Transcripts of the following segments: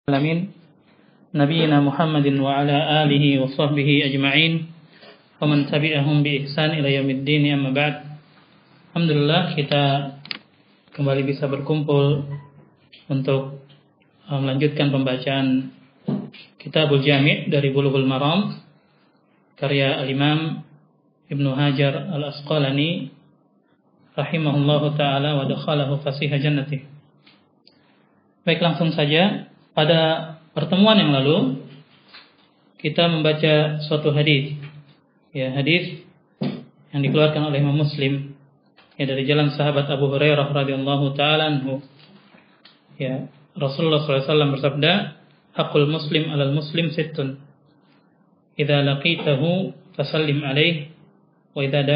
Alamin Nabiyyina Muhammadin wa ala alihi wa sahbihi ajma'in wa man tabi'ahum bi ihsan ila yaumiddin, amma ba'd. Alhamdulillah kita kembali bisa berkumpul untuk melanjutkan pembacaan Kitabul Jami' dari Bulughul Maram karya Al-Imam Ibnu Hajar Al-Asqalani rahimahullahu ta'ala wa dakhalahu fasiha jannati. Baik, langsung saja. Pada pertemuan yang lalu kita membaca suatu hadis, hadis yang dikeluarkan oleh Imam Muslim, dari jalan sahabat Abu Hurairah radhiyallahu taala anhu. Rasulullah SAW bersabda, "Haqqul muslim 'alal muslim sittun. Idza laqitahu fasallim 'alaihi wa idza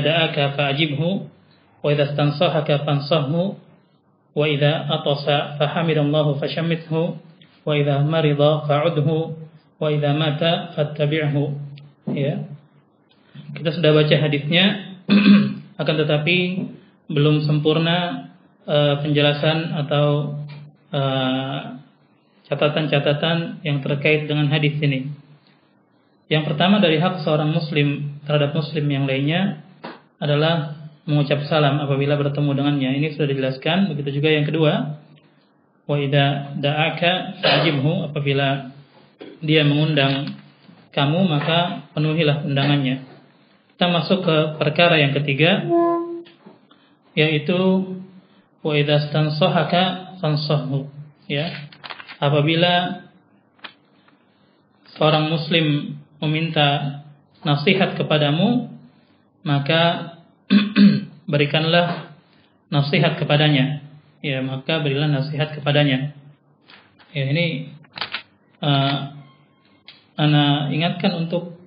da'aka fa'ajibhu wa idza istansahaka fansahhu wa idza atasa fahamidallahu fashammithu wa idza marida fa'udhu wa idza mata fattabi'hu." Kita sudah baca hadisnya, akan tetapi belum sempurna penjelasan atau catatan-catatan yang terkait dengan hadis ini. Yang pertama, dari hak seorang muslim terhadap muslim yang lainnya adalah mengucap salam apabila bertemu dengannya. Ini sudah dijelaskan. Begitu juga yang kedua, wa idza da'aka fa'ajibhu, apabila dia mengundang kamu maka penuhilah undangannya. Kita masuk ke perkara yang ketiga, yaitu wa idza stansahaka fansahhu. Apabila seorang muslim meminta nasihat kepadamu, maka berikanlah nasihat kepadanya. Maka berilah nasihat kepadanya. Ini ana ingatkan untuk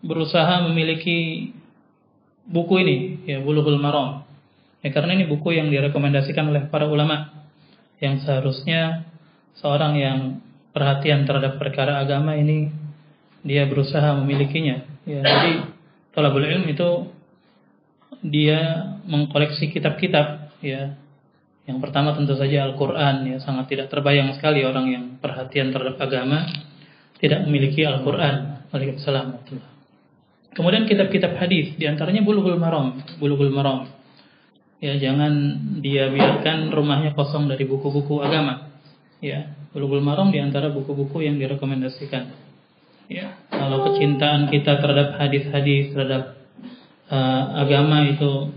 berusaha memiliki buku ini, Bulughul Maram. Karena ini buku yang direkomendasikan oleh para ulama, yang seharusnya seorang yang perhatian terhadap perkara agama ini dia berusaha memilikinya. Jadi thalabul ilm itu dia mengkoleksi kitab-kitab. Yang pertama tentu saja Al-Quran. Sangat tidak terbayang sekali orang yang perhatian terhadap agama tidak memiliki Al-Quran. Waalaikumsalam. Kemudian kitab-kitab hadis, diantaranya Bulughul Maram. Jangan dia biarkan rumahnya kosong dari buku-buku agama. Bulughul Maram diantara buku-buku yang direkomendasikan. Kalau kecintaan kita terhadap hadis-hadis, terhadap agama itu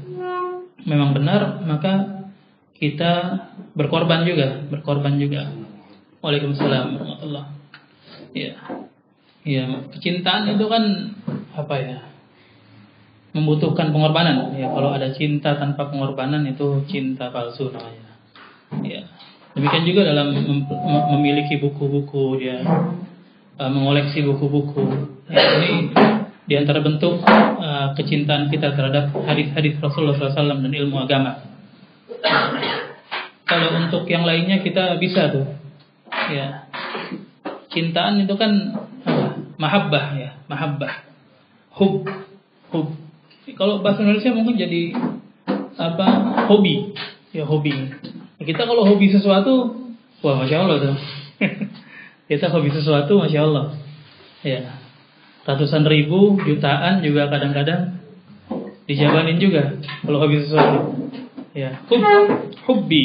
memang benar, maka kita berkorban juga. Waalaikumsalam warahmatullah. Kecintaan itu kan membutuhkan pengorbanan. Kalau ada cinta tanpa pengorbanan itu cinta palsu namanya. Demikian juga dalam memiliki buku-buku, dia mengoleksi buku-buku. Ini di antara bentuk kecintaan kita terhadap hadis-hadis Rasulullah SAW dan ilmu agama. Kalau untuk yang lainnya kita bisa tuh. Cintaan itu kan mahabbah, hub. Kalau bahasa Indonesia mungkin jadi hobi. Hobi. Kita kalau hobi sesuatu, wah masya Allah tuh. Kita hobi sesuatu, masya Allah. Ratusan ribu, jutaan juga kadang-kadang dijabanin juga kalau hobi sesuatu. Hubbi.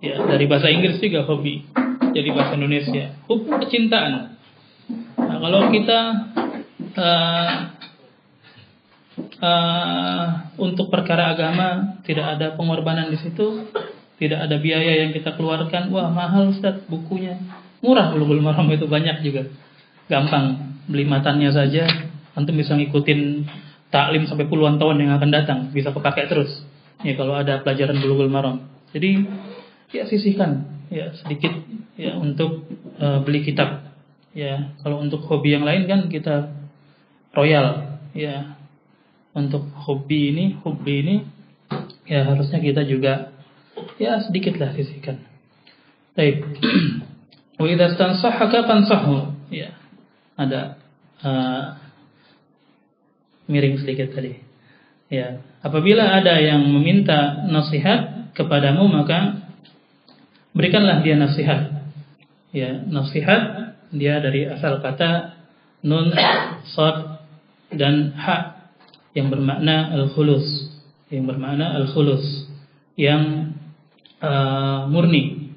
Dari bahasa Inggris juga hobi. Jadi bahasa Indonesia, kecintaan. Nah, kalau kita untuk perkara agama tidak ada pengorbanan di situ, tidak ada biaya yang kita keluarkan. Wah, mahal Ustaz bukunya. Murah Bulughul Maram itu, banyak juga. Gampang, beli matannya saja antum bisa ngikutin taklim sampai puluhan tahun yang akan datang, bisa kepakai terus. Kalau ada pelajaran Bulughul Maram. Jadi sisihkan sedikit untuk beli kitab. Kalau untuk hobi yang lain kan kita royal. Untuk hobi ini harusnya kita juga sedikitlah sisihkan. Baik. Wa idza stansahaka fansahhu. Ada miring sedikit tadi. apabila ada yang meminta nasihat kepadamu, maka berikanlah dia nasihat. Ya, nasihat dia dari asal kata nun, shad dan ha yang bermakna al-khulus, yang bermakna al-khulus, yang murni,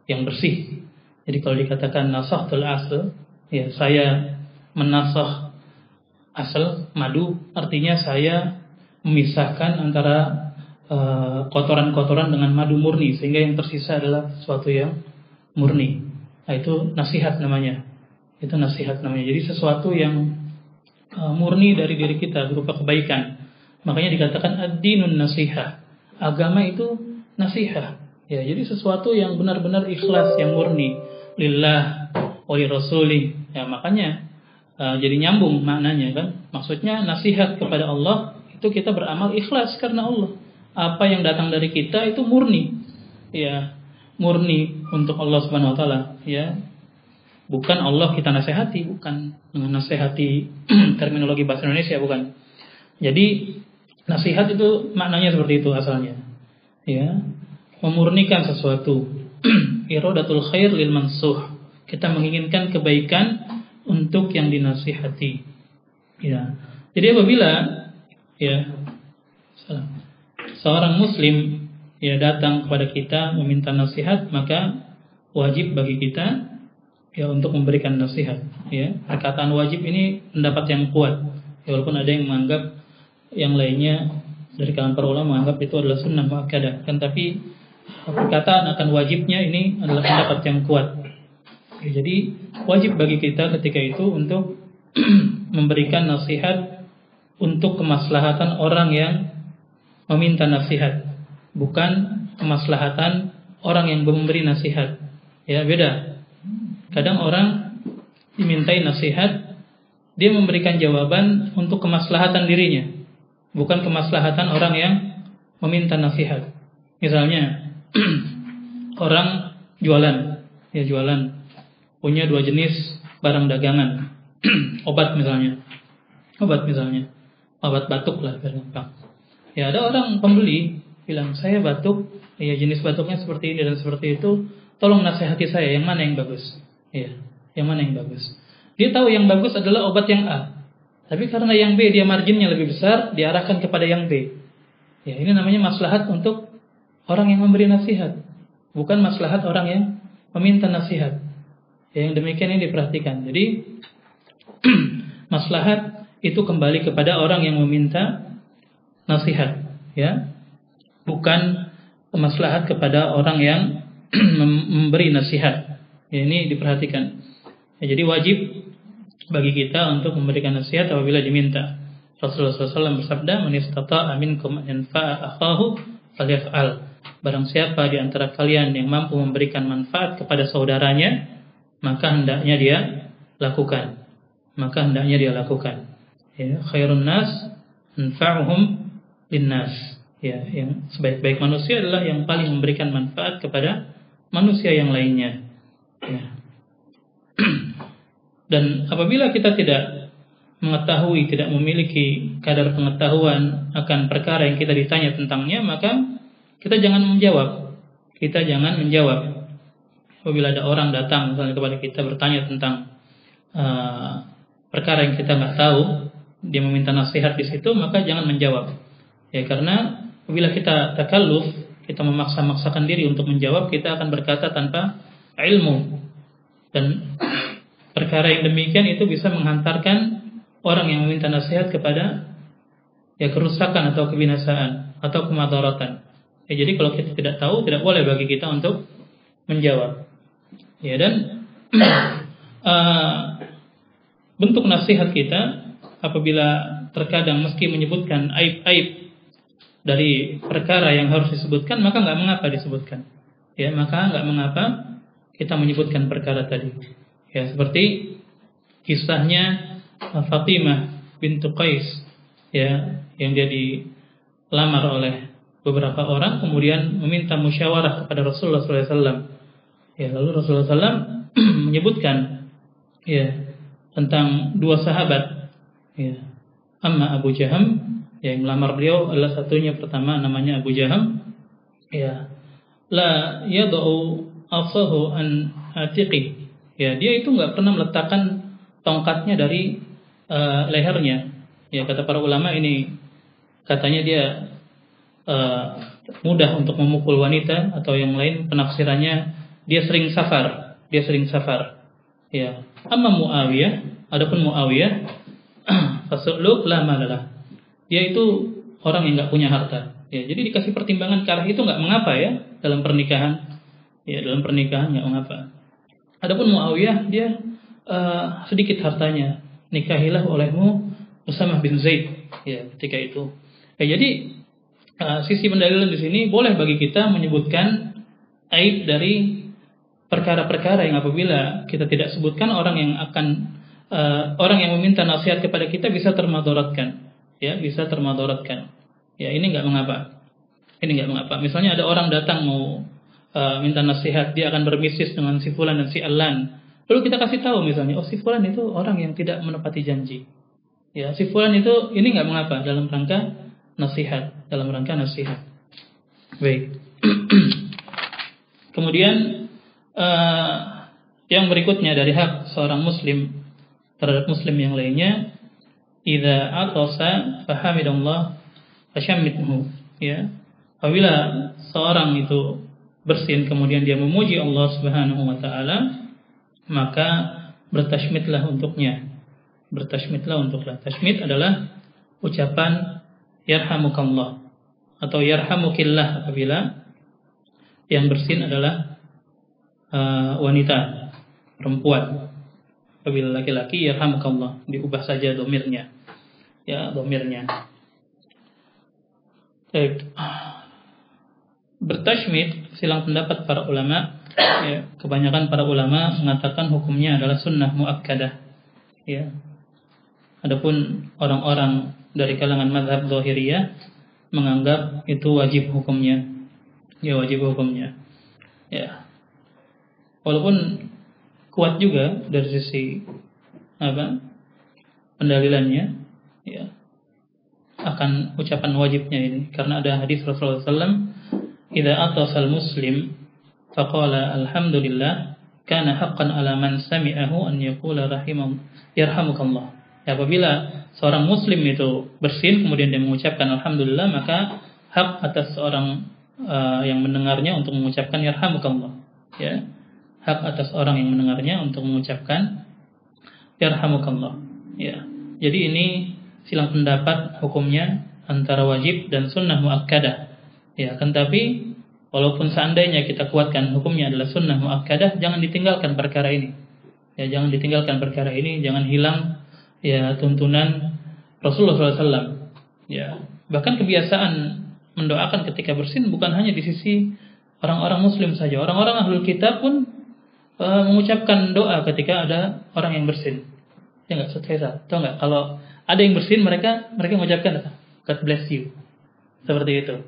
yang bersih. Jadi kalau dikatakan nasahtul asl, ya saya menasah asal madu, artinya saya memisahkan antara kotoran-kotoran dengan madu murni, sehingga yang tersisa adalah sesuatu yang murni. Nah, itu nasihat namanya. Itu nasihat namanya. Jadi sesuatu yang murni dari diri kita berupa kebaikan. Makanya dikatakan ad-dinun nasihah. Agama itu nasihah. Ya, jadi sesuatu yang benar-benar ikhlas, yang murni, lillah wa li rasulih. Ya, makanya jadi nyambung maknanya kan. Maksudnya nasihat kepada Allah itu kita beramal ikhlas karena Allah. Apa yang datang dari kita itu murni. Ya, murni untuk Allah Subhanahu wa taala, ya. Bukan Allah kita nasihati, bukan dengan nasihati terminologi bahasa Indonesia, bukan. Jadi nasihat itu maknanya seperti itu asalnya. Ya, memurnikan sesuatu. Iradatul khair lil mansuh. Kita menginginkan kebaikan untuk yang dinasihati. Ya. Jadi apabila ya seorang muslim ya datang kepada kita meminta nasihat, maka wajib bagi kita ya untuk memberikan nasihat. Ya, perkataan wajib ini pendapat yang kuat. Ya, walaupun ada yang menganggap yang lainnya dari kalangan para ulama menganggap itu adalah sunnah muakkadah, kan, tapi perkataan akan wajibnya ini adalah pendapat yang kuat. Ya, jadi wajib bagi kita ketika itu untuk memberikan nasihat untuk kemaslahatan orang yang meminta nasihat, bukan kemaslahatan orang yang memberi nasihat. Ya, beda. Kadang orang dimintai nasihat, dia memberikan jawaban untuk kemaslahatan dirinya, bukan kemaslahatan orang yang meminta nasihat. Misalnya orang jualan, ya jualan, punya 2 jenis barang dagangan, obat misalnya, obat batuk lah, gampang. Ya, ada orang pembeli bilang, saya batuk, ya jenis batuknya seperti ini dan seperti itu, tolong nasihati saya, yang mana yang bagus? Ya, yang mana yang bagus? Dia tahu yang bagus adalah obat yang A, tapi karena yang B dia marginnya lebih besar, diarahkan kepada yang B. Ya, ini namanya maslahat untuk orang yang memberi nasihat, bukan maslahat orang yang meminta nasihat. Ya, yang demikian ini diperhatikan. Jadi maslahat itu kembali kepada orang yang meminta nasihat, ya, bukan maslahat kepada orang yang memberi nasihat. Ya, ini diperhatikan. Ya, jadi wajib bagi kita untuk memberikan nasihat apabila diminta. Rasulullah SAW bersabda, "Man istata'a minkum an yanfa'a akhahu falyaf'al." Barang siapa di antara kalian yang mampu memberikan manfaat kepada saudaranya, maka hendaknya dia lakukan. Ya, khairun nas anfa'uhum linnas. Ya, yang sebaik-baik manusia adalah yang paling memberikan manfaat kepada manusia yang lainnya. Ya. Dan apabila kita tidak mengetahui, tidak memiliki kadar pengetahuan akan perkara yang kita ditanya tentangnya, maka kita jangan menjawab. Apabila ada orang datang misalnya kepada kita bertanya tentang perkara yang kita nggak tahu, dia meminta nasihat di situ, maka jangan menjawab. Ya, karena apabila kita takalluf, kita memaksa-maksakan diri untuk menjawab, kita akan berkata tanpa ilmu. Dan perkara yang demikian itu bisa menghantarkan orang yang meminta nasihat kepada ya kerusakan atau kebinasaan atau kemadaratan. Ya, jadi kalau kita tidak tahu, tidak boleh bagi kita untuk menjawab. Ya, dan bentuk nasihat kita apabila terkadang meski menyebutkan aib-aib dari perkara yang harus disebutkan, maka nggak mengapa disebutkan. Ya, maka nggak mengapa kita menyebutkan perkara tadi. Ya, seperti kisahnya Fatimah bintu Qais, ya, yang dia dilamar oleh beberapa orang, kemudian meminta musyawarah kepada Rasulullah SAW. Ya, lalu Rasulullah SAW menyebutkan ya tentang 2 sahabat, ya, Amma Abu Jaham, Yang melamar beliau adalah satunya pertama namanya Abu Jaham. Ya, la yad'u asahu an atiqi. Ya, dia itu nggak pernah meletakkan tongkatnya dari lehernya. Ya, kata para ulama ini katanya dia mudah untuk memukul wanita, atau yang lain penafsirannya dia sering safar. Ya, amma Muawiyah, adapun Muawiyah fasuluk la malalah. Dia itu orang yang nggak punya harta. Ya, jadi dikasih pertimbangan ke arah itu nggak mengapa ya dalam pernikahan. Ya, dalam pernikahan nggak mengapa. Adapun Muawiyah dia sedikit hartanya. Nikahilah olehmu Usamah bin Zaid. Ya, ketika itu. Ya, jadi sisi pendalilan di sini boleh bagi kita menyebutkan aib dari perkara-perkara yang apabila kita tidak sebutkan, orang yang meminta nasihat kepada kita bisa termadaratkan. Ya, bisa termadaratkan. Ya, ini nggak mengapa. Misalnya ada orang datang mau minta nasihat, dia akan berbisnis dengan si fulan dan si alan. Lalu kita kasih tahu misalnya, si fulan itu orang yang tidak menepati janji. Ya, si fulan itu ini nggak mengapa dalam rangka nasihat. Baik. Kemudian yang berikutnya dari hak seorang muslim terhadap muslim yang lainnya, idza atasa fahamidallah fashammithu. Ya, apabila seorang itu bersin kemudian dia memuji Allah Subhanahu wa taala, maka bertasmidlah untuknya. Tasmid adalah ucapan yarhamukallah atau yarhamukillah apabila yang bersin adalah wanita, perempuan. Apabila laki-laki yarhamukallah, diubah saja domirnya. Ya, domirnya. Bertasmid, silang pendapat para ulama. Ya, kebanyakan para ulama mengatakan hukumnya adalah sunnah muakkadah. Ya. Adapun orang-orang dari kalangan mazhab Zahiriyah menganggap itu wajib hukumnya. Ya, wajib hukumnya. Ya. Walaupun kuat juga dari sisi pendalilannya, ya, akan ucapan wajibnya ini, karena ada hadis Rasulullah SAW, idza atasal muslim faqala alhamdulillah kana haqqan ala man sami'ahu an yaqula yarhamukallah. Ya, apabila seorang muslim itu bersin kemudian dia mengucapkan alhamdulillah, maka hak atas seorang yang mendengarnya untuk mengucapkan yarhamukallah. Ya, hak atas orang yang mendengarnya untuk mengucapkan yarhamukallah. Ya, jadi ini silang pendapat hukumnya antara wajib dan sunnah muakkadah. Ya, kan, tapi walaupun seandainya kita kuatkan hukumnya adalah sunnah muakkadah, jangan ditinggalkan perkara ini. Ya, jangan ditinggalkan perkara ini, jangan hilang ya tuntunan Rasulullah SAW. Ya, bahkan kebiasaan mendoakan ketika bersin bukan hanya di sisi orang-orang muslim saja. Orang-orang ahlul kitab pun mengucapkan doa ketika ada orang yang bersin. Ya enggak, Ustaz? Tahu enggak, kalau ada yang bersin mereka mengucapkan God bless you. Seperti itu.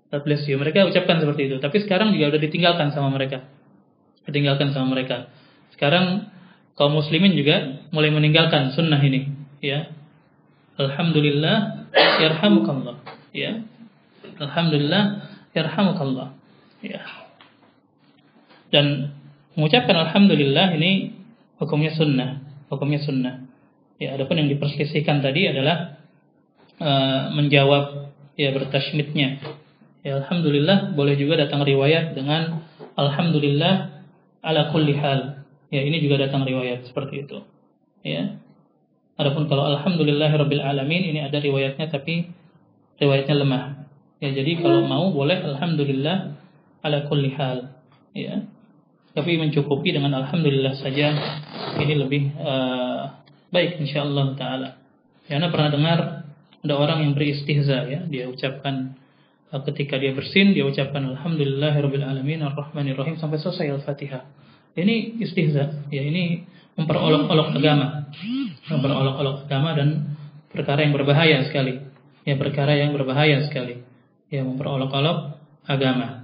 God bless you. Mereka ucapkan seperti itu. Tapi sekarang juga sudah ditinggalkan sama mereka. Sekarang kaum muslimin juga mulai meninggalkan sunnah ini, ya. Alhamdulillah yarhamukallah, ya. Alhamdulillah yarhamukallah, ya. Dan mengucapkan alhamdulillah ini hukumnya sunnah. Ya, adapun yang diperselisihkan tadi adalah menjawab ya bertasmidnya. Ya, alhamdulillah boleh juga datang riwayat dengan alhamdulillah ala kulli hal. Ya, ini juga datang riwayat seperti itu. Ya. Adapun kalau alhamdulillahirabbil alamin ini ada riwayatnya tapi riwayatnya lemah. Ya, jadi kalau mau boleh alhamdulillah ala kulli hal. Ya. Tapi mencukupi dengan alhamdulillah saja ini lebih baik insyaallah taala. Ya, Anda pernah dengar ada orang yang beristihza, ya, dia ucapkan ketika dia bersin dia ucapkan alhamdulillahirabbil alamin arrahmanir rahim sampai selesai Al-Fatihah. Ini istihza, ya, ini memperolok-olok agama. Dan perkara yang berbahaya sekali. Ya, Ya, memperolok-olok agama.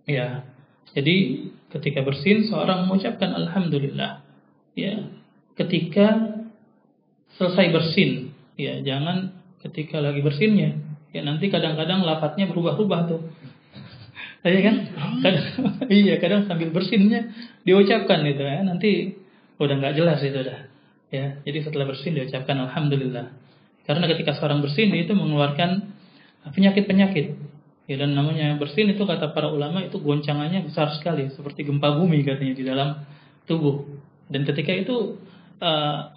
Ya. Jadi ketika bersin seorang mengucapkan alhamdulillah. Ya. Ketika selesai bersin, ya, jangan ketika lagi bersinnya. Ya nanti kadang-kadang lafadznya berubah-ubah tuh. Iya kan? Kadang sambil bersinnya diucapkan gitu ya. Nanti udah nggak jelas itu dah. Ya, jadi setelah bersin diucapkan alhamdulillah. Karena ketika seorang bersin itu mengeluarkan penyakit-penyakit. Ya, dan namanya bersin itu kata para ulama itu goncangannya besar sekali, seperti gempa bumi katanya di dalam tubuh. Dan ketika itu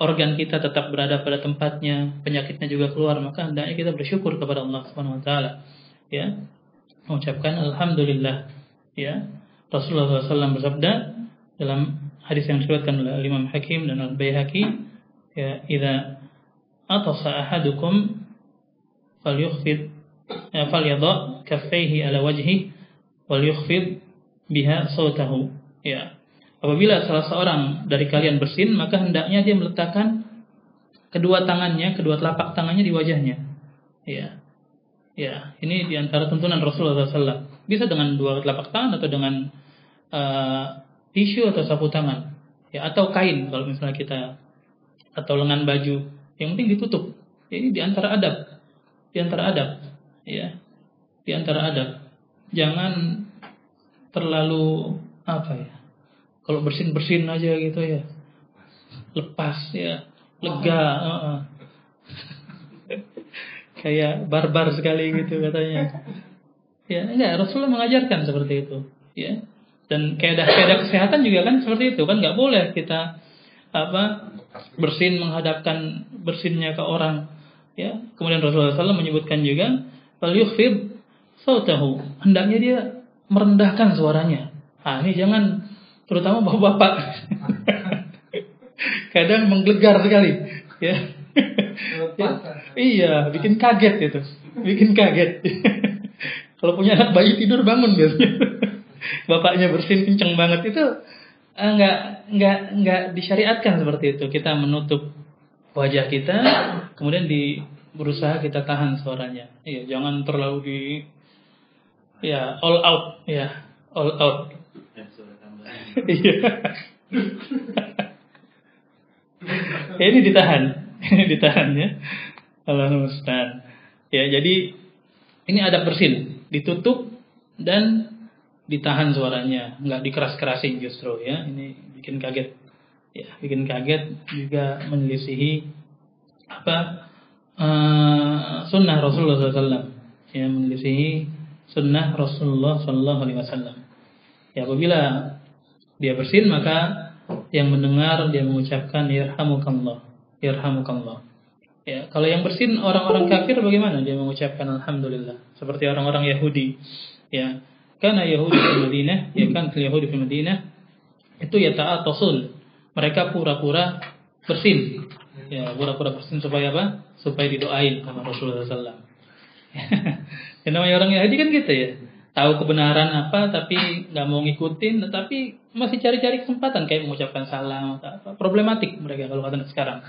organ kita tetap berada pada tempatnya, penyakitnya juga keluar, maka hendaknya kita bersyukur kepada Allah Subhanahu wa taala. Ya. Mengucapkan alhamdulillah. Ya. Rasulullah SAW bersabda dalam hadis yang diriwayatkan oleh Imam Hakim dan Al-Baihaqi, ya, idza atasa ahadukum falyukhfid falyadha kaffaihi ala wajhihi walyukhfid biha sautahu. Ya. Apabila salah seorang dari kalian bersin, maka hendaknya dia meletakkan kedua tangannya, kedua telapak tangannya di wajahnya. Ya. Ya, ini diantara tuntunan Rasulullah SAW. Bisa dengan dua telapak tangan atau dengan tisu atau sapu tangan. Ya, atau kain kalau misalnya kita, atau lengan baju. Yang penting ditutup. Ini diantara adab. Diantara adab. Ya. Diantara adab. Jangan terlalu apa ya? Kalau bersin-bersin aja gitu ya, lepas ya, lega, kayak barbar sekali gitu katanya. Ya enggak, Rasulullah mengajarkan seperti itu. Ya, dan kaidah kesehatan juga kan seperti itu kan, nggak boleh kita bersin menghadapkan bersinnya ke orang. Ya, kemudian Rasulullah SAW menyebutkan juga, falyukhfid sautahu, hendaknya dia merendahkan suaranya. Ini jangan. Terutama bapak-bapak kadang menggelegar sekali, ya. Ya. Iya, bikin kaget gitu, bikin kaget. Kalau punya anak bayi tidur bangun biasanya, bapaknya bersin kenceng banget itu nggak disyariatkan seperti itu. Kita menutup wajah kita, kemudian berusaha kita tahan suaranya. Iya, jangan terlalu all out, ya, all out. Iya. Ini ditahan ya. Allahu musta'an. Ya, jadi ini adab bersin, ditutup dan ditahan suaranya, enggak dikeras-kerasin justru ya. Ini bikin kaget. Ya, bikin kaget juga menyelisihi sunnah Rasulullah SAW. Ya, menyelisihi sunnah Rasulullah SAW. Ya, apabila dia bersin, maka yang mendengar dia mengucapkan yarhamukallah, yarhamukallah. Ya, kalau yang bersin orang-orang kafir bagaimana? Dia mengucapkan alhamdulillah, seperti orang-orang Yahudi. Ya, karena Yahudi di Madinah, ya kan, Yahudi di Madinah itu yata'atasul. Mereka pura-pura bersin. Ya, pura-pura bersin supaya apa? Supaya didoain sama Rasulullah SAW. Ya, namanya orang Yahudi kan gitu ya. Tahu kebenaran apa tapi nggak mau ngikutin, tetapi masih cari-cari kesempatan kayak mengucapkan salam atau apa. Problematik mereka kalau kata sekarang.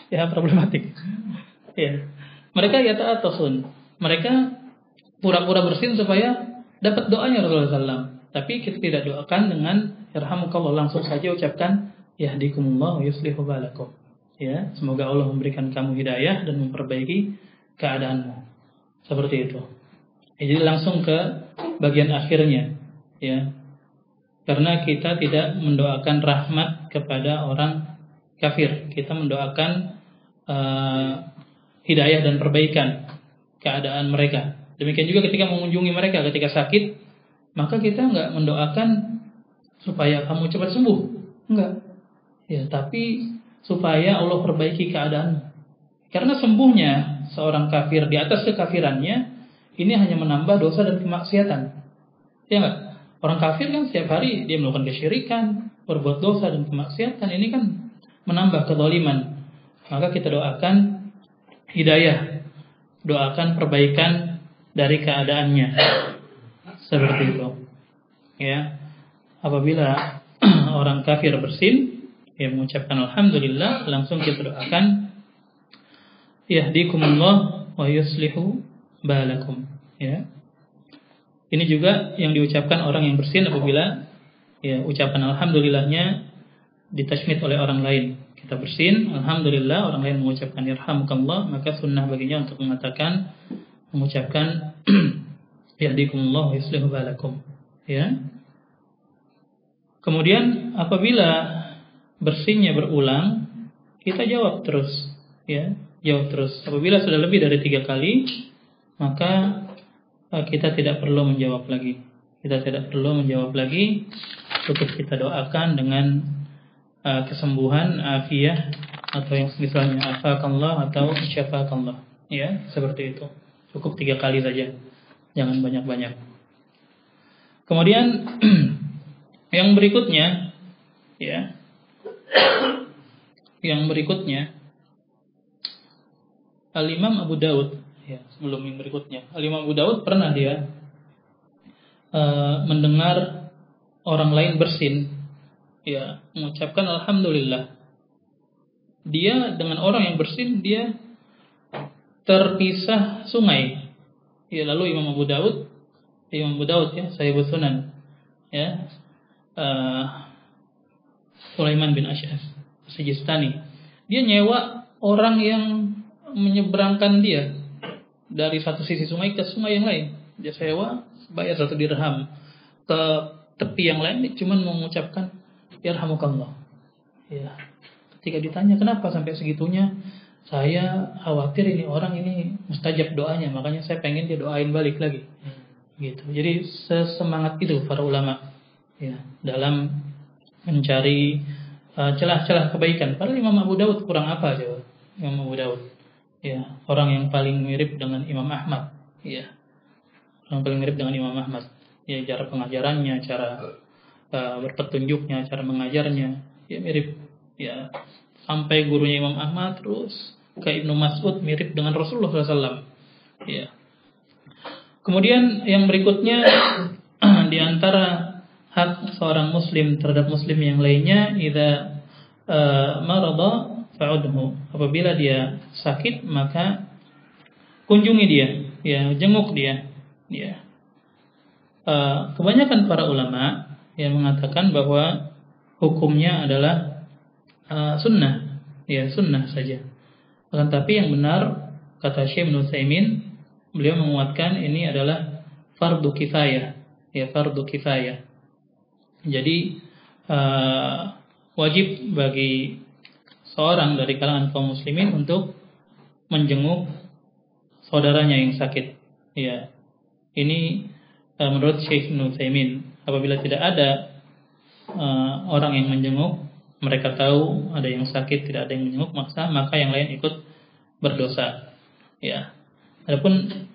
Ya, problematik. Ya. Mereka yata'atasun. Mereka pura-pura bersin supaya dapat doanya Rasulullah SAW. Tapi kita tidak doakan dengan yarhamukallah, langsung saja ucapkan yahdikumullah wa yuslihu balakum. Ya, semoga Allah memberikan kamu hidayah dan memperbaiki keadaanmu. Seperti itu. Ya, jadi langsung ke bagian akhirnya, ya. Karena kita tidak mendoakan rahmat kepada orang kafir, kita mendoakan hidayah dan perbaikan keadaan mereka. Demikian juga ketika mengunjungi mereka ketika sakit, maka kita enggak mendoakan supaya kamu cepat sembuh, enggak. Ya, tapi supaya Allah perbaiki keadaanmu. Karena sembuhnya seorang kafir di atas kekafirannya ini hanya menambah dosa dan kemaksiatan. Ya enggak? Orang kafir kan setiap hari dia melakukan kesyirikan, berbuat dosa dan kemaksiatan. Ini kan menambah kezaliman. Maka kita doakan hidayah, doakan perbaikan dari keadaannya. Seperti itu. Ya. Apabila orang kafir bersin, ya mengucapkan alhamdulillah, langsung kita doakan yahdikumullah wa yuslihu balakum, ya. Ini juga yang diucapkan orang yang bersin apabila ya ucapan alhamdulillahnya ditasmid oleh orang lain. Kita bersin, alhamdulillah, orang lain mengucapkan yarhamukallah, maka sunnah baginya untuk mengucapkan yahdikumullah wa yuslihu balakum. Ya. Kemudian apabila bersinnya berulang, kita jawab terus, ya, jawab terus. Apabila sudah lebih dari 3 kali, maka kita tidak perlu menjawab lagi. Kita tidak perlu menjawab lagi. Cukup kita doakan dengan kesembuhan, afiyah, atau yang misalnya afakallah atau syafakallah. Ya, seperti itu. Cukup 3 kali saja. Jangan banyak-banyak. Kemudian yang berikutnya, ya. Yang berikutnya Al-Imam Abu Daud, ya, sebelum yang berikutnya. Al-Imam Abu Daud pernah dia mendengar orang lain bersin, ya, mengucapkan alhamdulillah. Dia dengan orang yang bersin, dia terpisah sungai. Ya, lalu Imam Abu Daud ya, Sahibus Sunan, ya, Sulaiman bin Ash'as Sijistani, dia nyewa orang yang menyeberangkan dia dari satu sisi sungai ke sungai yang lain. Dia sewa, bayar 1 dirham ke tepi yang lain, cuma mengucapkan yarhamukallah. Ya. Ketika ditanya kenapa sampai segitunya, saya khawatir ini orang ini mustajab doanya, makanya saya pengen dia doain balik lagi. Gitu. Jadi sesemangat itu para ulama, ya, dalam mencari celah-celah kebaikan. Padahal Imam Abu Daud kurang apa coba? Imam Abu Daud, ya, orang yang paling mirip dengan Imam Ahmad, ya, orang paling mirip dengan Imam Ahmad, ya, cara pengajarannya, cara berpetunjuknya, cara mengajarnya, ya, mirip, ya, sampai gurunya Imam Ahmad terus ke Ibnu Mas'ud mirip dengan Rasulullah SAW, ya. Kemudian yang berikutnya di antara hak seorang muslim terhadap muslim yang lainnya, idza marada fa'udhu, apabila dia sakit maka kunjungi dia, ya, jenguk dia, ya. Kebanyakan para ulama yang mengatakan bahwa hukumnya adalah sunnah, ya, sunnah saja. Akan tapi yang benar, kata Syekh Ibnu Utsaimin, beliau menguatkan ini adalah fardu kifayah, ya, fardu kifayah. Jadi wajib bagi seorang dari kalangan kaum muslimin untuk menjenguk saudaranya yang sakit. Ya, ini menurut Syekh Ibnu Utsaimin, apabila tidak ada orang yang menjenguk, mereka tahu ada yang sakit, tidak ada yang menjenguk, maka yang lain ikut berdosa. Ya. Adapun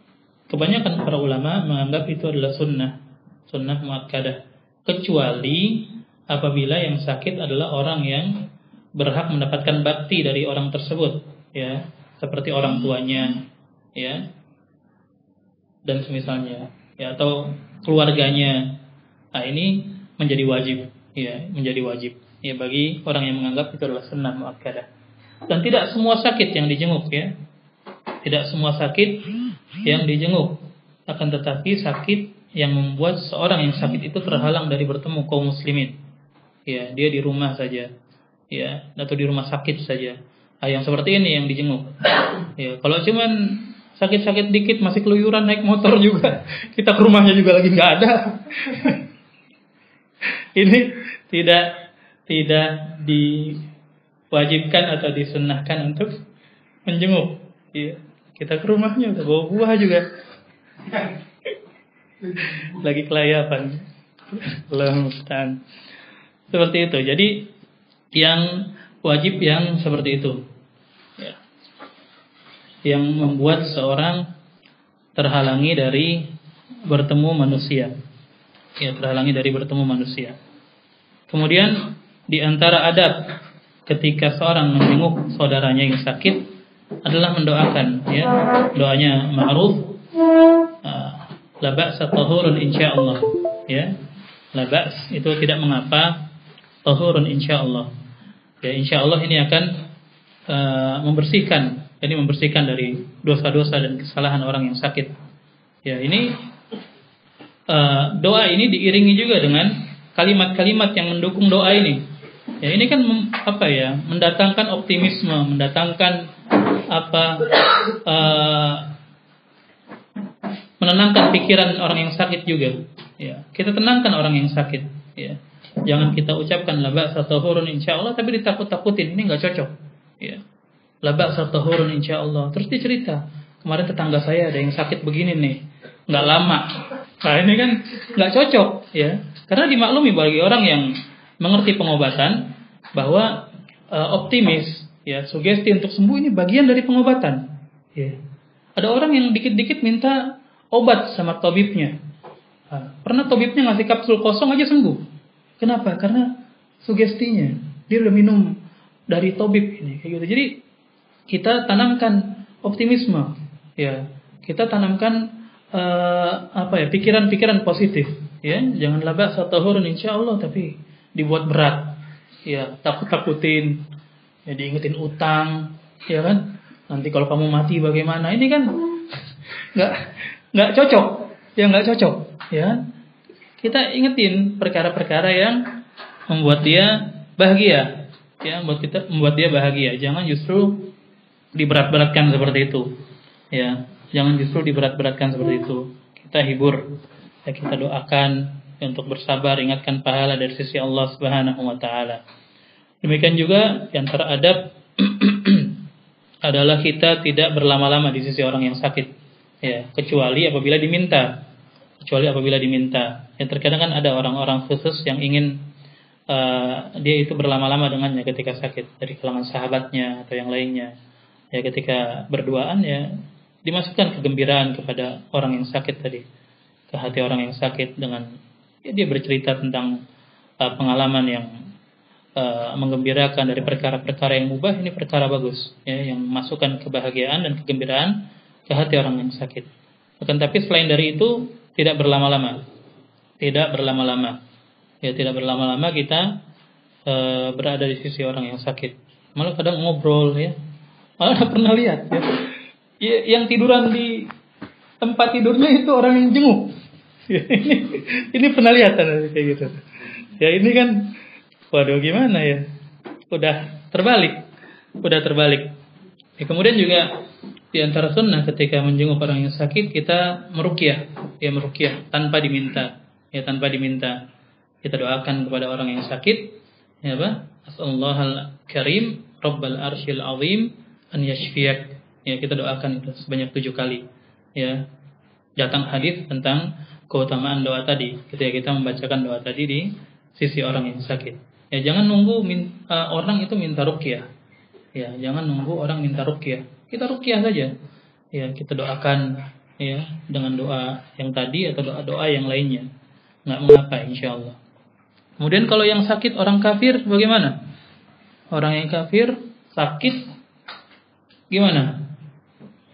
kebanyakan para ulama menganggap itu adalah sunnah muakkadah, kecuali apabila yang sakit adalah orang yang berhak mendapatkan bakti dari orang tersebut, ya, seperti orang tuanya, ya, dan semisalnya, ya, atau keluarganya. Nah, ini menjadi wajib, ya, menjadi wajib, ya, bagi orang yang menganggap itu adalah sunnah muakkadah. Dan tidak semua sakit yang dijenguk, ya, tidak semua sakit yang dijenguk, akan tetapi sakit yang membuat seorang yang sakit itu terhalang dari bertemu kaum muslimin, ya, dia di rumah saja, ya, atau di rumah sakit saja. Nah, yang seperti ini yang dijenguk. Ya, kalau cuman sakit-sakit dikit masih keluyuran naik motor juga, kita ke rumahnya juga lagi nggak ada. Ini tidak diwajibkan atau disunnahkan untuk menjenguk. Ya, kita ke rumahnya udah bawa buah juga, lagi kelayapan. Allahu musta'an. Seperti itu. Jadi yang wajib yang seperti itu, ya, yang membuat seorang terhalangi dari bertemu manusia, ya, terhalangi dari bertemu manusia. Kemudian di antara adab ketika seorang menjenguk saudaranya yang sakit adalah mendoakan, ya, doanya ma'ruf, la ba'sa tahurun insyaallah, ya, la ba's itu tidak mengapa, tahurun insyaallah, ya, insyaallah ini akan membersihkan dari dosa-dosa dan kesalahan orang yang sakit. Ya, ini doa ini diiringi juga dengan kalimat-kalimat yang mendukung doa ini. Ya ini kan mendatangkan optimisme, mendatangkan menenangkan pikiran orang yang sakit juga. Ya, kita tenangkan orang yang sakit. Ya, jangan kita ucapkan la ba'sa tahurun insyaallah tapi ditakut-takutin, ini nggak cocok. Ya, la ba'sa tahurun insyaallah. Terus dia cerita, kemarin tetangga saya ada yang sakit begini nih, nggak lama. Nah ini kan nggak cocok, ya. Karena dimaklumi bagi orang yang mengerti pengobatan bahwa optimis, ya, sugesti untuk sembuh ini bagian dari pengobatan. Ya. Ada orang yang dikit-dikit minta obat sama tabibnya. Pernah tabibnya ngasih kapsul kosong aja sembuh. Kenapa? Karena sugestinya. Dia udah minum dari tabib ini, kayak gitu. Jadi kita tanamkan optimisme, ya. Kita tanamkan pikiran-pikiran positif, ya. Jangan labak satahurun insyaallah tapi dibuat berat. Ya, takut-takutin, ya, diingetin utang, ya kan? Nanti kalau kamu mati bagaimana? Ini kan nggak cocok, ya nggak cocok, ya. Kita ingetin perkara-perkara yang membuat dia bahagia, ya, membuat dia bahagia. Jangan justru diberat-beratkan seperti itu, ya. Jangan justru diberat-beratkan seperti itu. Kita hibur, ya, kita doakan untuk bersabar, ingatkan pahala dari sisi Allah Subhanahu wa taala. Demikian juga di antara adab adalah kita tidak berlama-lama di sisi orang yang sakit, ya, kecuali apabila diminta. Ya, terkadang kan ada orang-orang khusus yang ingin dia itu berlama-lama dengannya ketika sakit, dari kalangan sahabatnya atau yang lainnya. Ya, ketika berduaan, ya, dimasukkan kegembiraan kepada orang yang sakit tadi, ke hati orang yang sakit dengan, ya, dia bercerita tentang pengalaman yang menggembirakan dari perkara-perkara yang mubah. Ini perkara bagus, ya, yang memasukkan kebahagiaan dan kegembiraan ke hati orang yang sakit. Akan tapi selain dari itu tidak berlama-lama, ya, tidak berlama-lama kita berada di sisi orang yang sakit. Malah kadang ngobrol, ya, malah pernah lihat, ya, yang tiduran di tempat tidurnya itu orang yang jenguk. Ya, ini pernah lihat kayak gitu. Ya ini kan, waduh gimana ya, udah terbalik. Ya, kemudian juga di antara sunnah ketika menjenguk orang yang sakit kita meruqyah, ya, meruqyah tanpa diminta, ya, tanpa diminta. Kita doakan kepada orang yang sakit, ya, As'alullahal karim rabbal arsyil azim an yashfiyak. Ya, kita doakan itu sebanyak 7 kali. Ya, datang hadis tentang keutamaan doa tadi ketika kita membacakan doa tadi di sisi orang yang sakit. Ya, jangan nunggu orang itu minta ruqyah. Ya, jangan nunggu orang minta ruqyah. Kita ruqyah saja. Ya, kita doakan, ya, dengan doa yang tadi atau doa-doa yang lainnya. Enggak mengapa insyaallah. Kemudian kalau yang sakit orang kafir bagaimana? Orang yang kafir sakit gimana?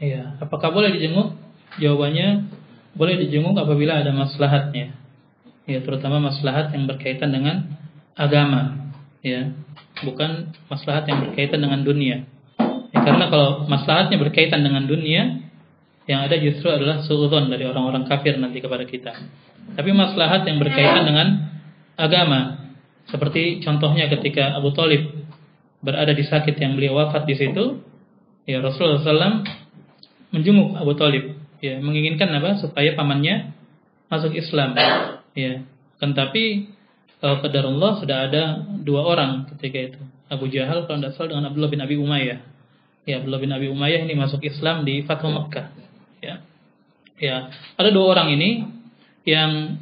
Ya, apakah boleh dijenguk? Jawabannya boleh dijenguk apabila ada maslahatnya. Ya, terutama maslahat yang berkaitan dengan agama, ya, bukan maslahat yang berkaitan dengan dunia. Ya, karena kalau maslahatnya berkaitan dengan dunia, yang ada justru adalah suudzon dari orang-orang kafir nanti kepada kita. Tapi maslahat yang berkaitan dengan agama, seperti contohnya ketika Abu Thalib berada di sakit yang beliau wafat di situ, ya, Rasulullah SAW menjenguk Abu Thalib, ya, menginginkan apa? Supaya pamannya masuk Islam, ya. Kan tapi qadarullah sudah ada 2 orang ketika itu, Abu Jahal kalau tidak salah dengan Abdullah bin Abi Umayyah. Ya, Abdullah bin Abi Umayyah ini masuk Islam di Fathu Makkah. Ya, ya, ada 2 orang ini yang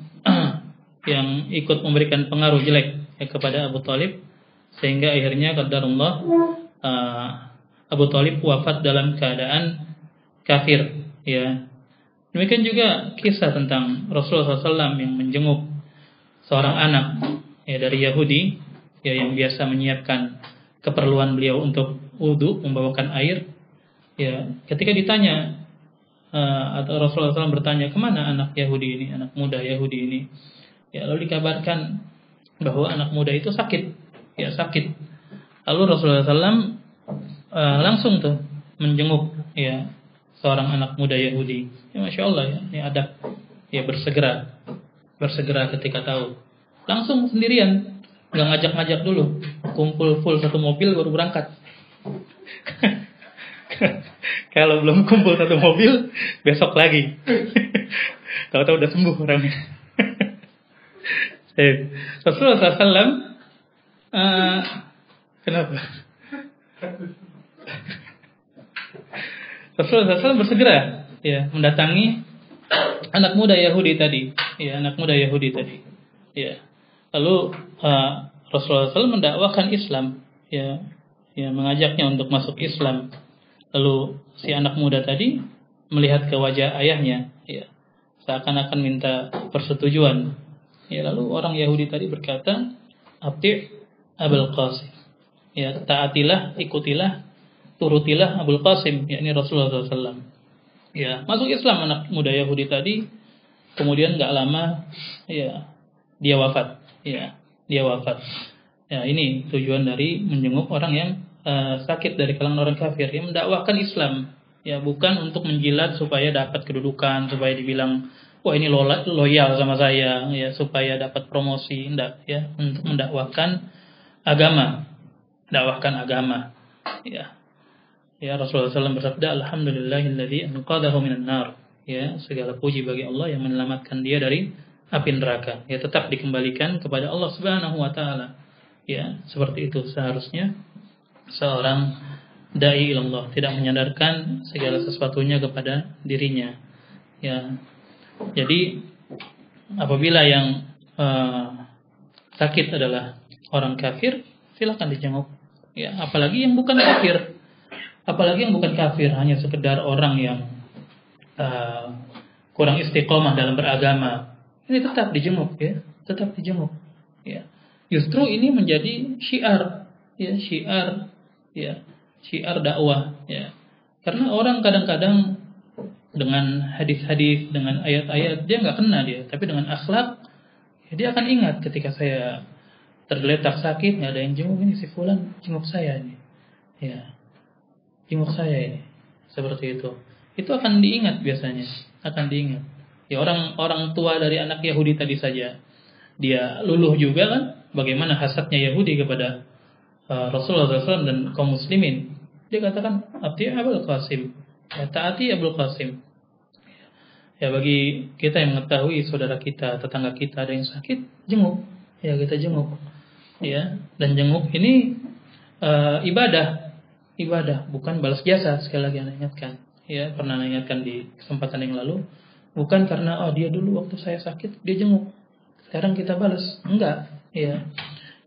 yang ikut memberikan pengaruh jelek, ya, kepada Abu Thalib, sehingga akhirnya qadarullah Abu Thalib wafat dalam keadaan kafir. Ya, demikian juga kisah tentang Rasulullah SAW yang menjenguk seorang anak, ya, dari Yahudi, ya, yang biasa menyiapkan keperluan beliau untuk wudu, membawakan air. Ya, ketika ditanya atau Rasulullah SAW bertanya, kemana anak Yahudi ini, anak muda Yahudi ini? Ya, lalu dikabarkan bahwa anak muda itu sakit, ya, sakit. Lalu Rasulullah SAW langsung tuh menjenguk, ya, seorang anak muda Yahudi. Ya, Masya Allah, ya, ini adab, ya, bersegera ketika tahu. Langsung sendirian, nggak ngajak-ngajak dulu, kumpul full satu mobil baru berangkat. Kalau belum kumpul satu mobil, besok lagi. Tahu-tahu udah sembuh orangnya. Rasulullah SAW, kenapa? Rasulullah SAW bersegera ya mendatangi anak muda Yahudi tadi, ya anak muda Yahudi tadi, ya. Lalu Rasulullah SAW mendakwakan Islam, ya, ya mengajaknya untuk masuk Islam. Lalu si anak muda tadi melihat ke wajah ayahnya, ya, seakan-akan minta persetujuan. Ya, lalu orang Yahudi tadi berkata, "Ati' Abul Qasim." Ya, taatilah, ikutilah, turutilah Abul Qasim, yakni Rasulullah SAW. Ya, masuk Islam anak muda Yahudi tadi. Kemudian nggak lama, ya, dia wafat. Ya, dia wafat. Ya, ini tujuan dari menjenguk orang yang sakit dari kalangan orang kafir, yang mendakwahkan Islam. Ya, bukan untuk menjilat supaya dapat kedudukan, supaya dibilang, wah ini loyal sama saya, ya, supaya dapat promosi, enggak, ya, untuk mendakwahkan agama, dakwahkan agama, ya. Ya, Rasulullah SAW bersabda, "Alhamdulillahilladzi anqadhahu minan nar." Ya, segala puji bagi Allah yang menyelamatkan dia dari api neraka. Ya, tetap dikembalikan kepada Allah Subhanahu wa taala. Ya, seperti itu seharusnya seorang dai ilallah, tidak menyandarkan segala sesuatunya kepada dirinya. Ya. Jadi apabila yang sakit adalah orang kafir, silakan dijenguk. Ya, apalagi yang bukan kafir. Apalagi yang bukan kafir, hanya sekedar orang yang kurang istiqomah dalam beragama. Ini tetap dijenguk, ya, tetap dijenguk. Ya. Justru ini menjadi syiar, ya, syiar, ya, syiar dakwah, ya. Karena orang kadang-kadang dengan hadis-hadis, dengan ayat-ayat dia nggak kena dia, tapi dengan akhlak ya, dia akan ingat ketika saya tergeletak sakit, nggak ada yang jenguk, ini si fulan jenguk saya ini, ya, jenguk saya ini, seperti itu. Itu akan diingat biasanya, akan diingat. Ya, orang tua dari anak Yahudi tadi saja, dia luluh juga kan, bagaimana hasadnya Yahudi kepada Rasulullah SAW dan kaum muslimin. Dia katakan, "Ati' Abul Qasim." Ya, taati Abul Qasim. Ya, bagi kita yang mengetahui saudara kita, tetangga kita ada yang sakit, jenguk. Ya, kita jenguk. Ya, dan jenguk ini ibadah, bukan balas jasa. Sekali lagi Anda ingatkan. Ya, pernah ingatkan di kesempatan yang lalu, bukan karena dia dulu waktu saya sakit dia jenguk, sekarang kita balas. Enggak, ya.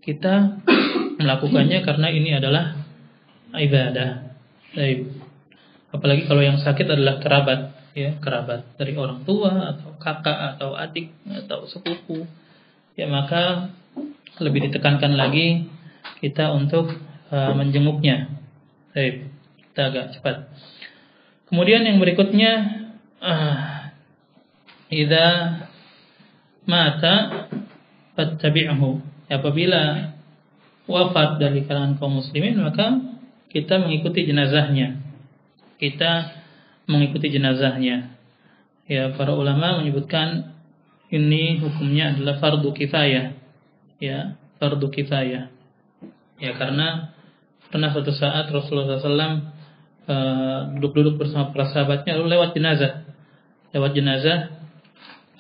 Kita melakukannya karena ini adalah ibadah. Baik. Apalagi kalau yang sakit adalah kerabat, ya, kerabat dari orang tua atau kakak atau adik atau sepupu. Ya, maka lebih ditekankan lagi kita untuk menjenguknya. Baik, kita agak cepat. Kemudian yang berikutnya, idza mata fattabi'hu. Apabila wafat dari kalangan kaum muslimin, maka kita mengikuti jenazahnya. Kita mengikuti jenazahnya. Ya, para ulama menyebutkan ini hukumnya adalah fardu kifayah. Ya, fardu kifayah. Ya, karena pernah suatu saat Rasulullah SAW duduk-duduk bersama para sahabatnya, lalu lewat jenazah,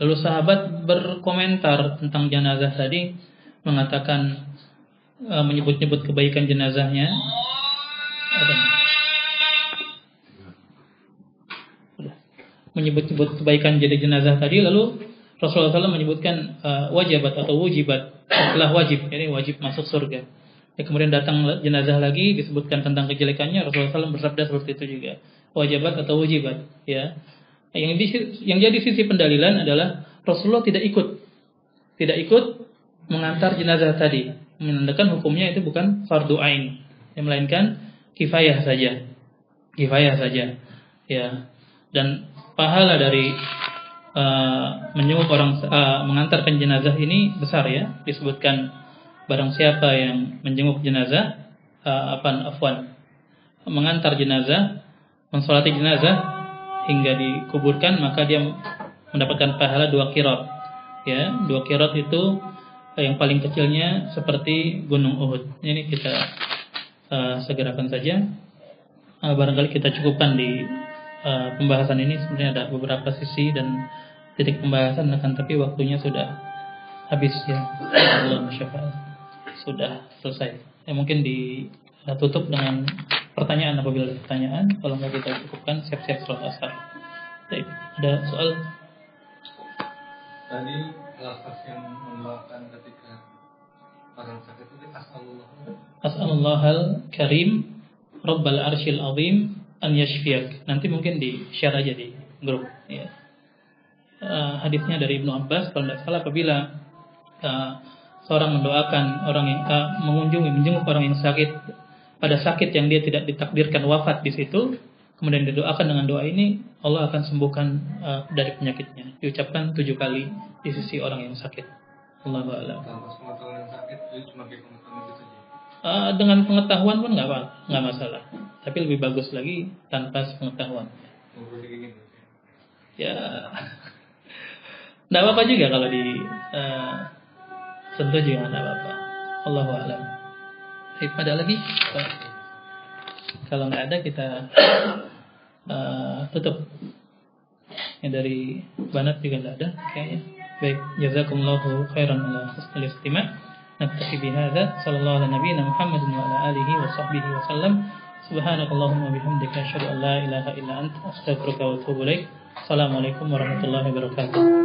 lalu sahabat berkomentar tentang jenazah tadi, mengatakan, menyebut-nyebut kebaikan jenazahnya. Menyebut-nyebut kebaikan jadi jenazah tadi, lalu Rasulullah SAW menyebutkan wajibat atau wujibat, setelah wajib, ini wajib masuk surga. Ya, kemudian datang jenazah lagi, disebutkan tentang kejelekannya, Rasulullah SAW bersabda seperti itu juga, wajibat atau wujibat. Ya, yang jadi sisi pendalilan adalah Rasulullah tidak ikut mengantar jenazah tadi, menandakan hukumnya itu bukan fardu ain, yang melainkan kifayah saja, ya. Dan pahala dari menjenguk orang, mengantarkan jenazah ini besar, ya. Disebutkan barang siapa yang menjenguk jenazah, mengantar jenazah, mensolati jenazah hingga dikuburkan, maka dia mendapatkan pahala 2 qirat. Ya, 2 qirat itu yang paling kecilnya seperti Gunung Uhud. Ini kita segerakan saja. Barangkali kita cukupkan di pembahasan ini. Sebenarnya ada beberapa sisi dan titik pembahasan, akan tapi waktunya sudah habis ya. Allah syafaat. Sudah selesai. Mungkin ditutup dengan pertanyaan apabila ada pertanyaan. Kalau nggak kita cukupkan, siap-siap sholat asar. Baik, ada soal? Tadi lafaz yang mendoakan ketika orang sakit itu As'alullahal karim Rabbal arsyil azim an yashfiyak. Nanti mungkin di share aja di grup ya. Hadisnya dari Ibnu Abbas kalau tidak salah, apabila seorang mendoakan orang yang menjenguk orang yang sakit pada sakit yang dia tidak ditakdirkan wafat di situ, kemudian didoakan dengan doa ini, Allah akan sembuhkan dari penyakitnya. Diucapkan 7 kali di sisi orang yang sakit. Allahu a'lam. Pengetahuan yang sakit itu cuma pengetahuan itu saja. Dengan pengetahuan pun nggak masalah. Tapi lebih bagus lagi tanpa pengetahuan. Ya, nggak apa-apa juga kalau di sentuh juga nggak apa-apa. Allahu a'lam. Ada lagi? Kalau nggak ada kita tutup. Yang dari Banat juga nggak ada kayaknya. Baik, jazakumullahu khairan ala husnil istima'. Naktafi bihadza. Sallallahu ala nabiyyina Muhammadin wa ala alihi wa sahbihi wa sallam. Subhanakallahumma bihamdika asyhadu an la ilaha illa anta astaghfiruka wa atubu ilaik. Assalamualaikum warahmatullahi wabarakatuh.